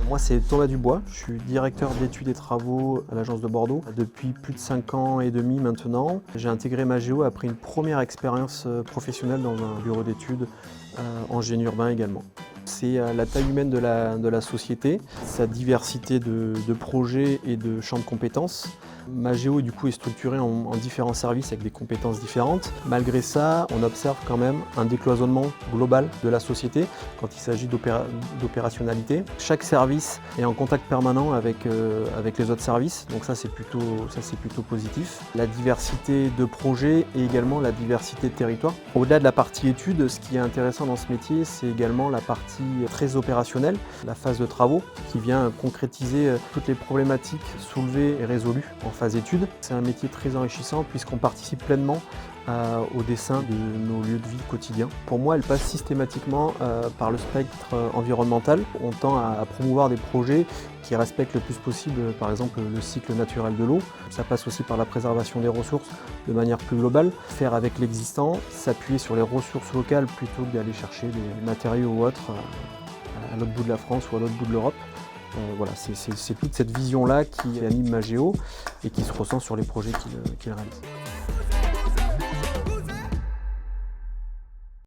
Moi, c'est Thomas Dubois, je suis directeur d'études et travaux à l'agence de Bordeaux depuis plus de 5 ans et demi maintenant. J'ai intégré Magéo après une première expérience professionnelle dans un bureau d'études en génie urbain également. C'est la taille humaine de la société, sa diversité de projets et de champs de compétences. Magéo du coup est structuré en différents services avec des compétences différentes. Malgré ça, on observe quand même un décloisonnement global de la société quand il s'agit d'opérationnalité. Chaque service est en contact permanent avec les autres services, donc ça c'est plutôt positif. La diversité de projets et également la diversité de territoires. Au-delà de la partie études, ce qui est intéressant dans ce métier, c'est également la partie très opérationnelle, la phase de travaux qui vient concrétiser toutes les problématiques soulevées et résolues en phase études. C'est un métier très enrichissant puisqu'on participe pleinement au dessin de nos lieux de vie quotidiens. Pour moi, elle passe systématiquement par le spectre environnemental. On tend à promouvoir des projets qui respectent le plus possible, par exemple, le cycle naturel de l'eau. Ça passe aussi par la préservation des ressources de manière plus globale. Faire avec l'existant, s'appuyer sur les ressources locales plutôt que d'aller chercher des matériaux ou autres à l'autre bout de la France ou à l'autre bout de l'Europe. Voilà, c'est toute cette vision-là qui anime Magéo et qui se ressent sur les projets qu'il réalise.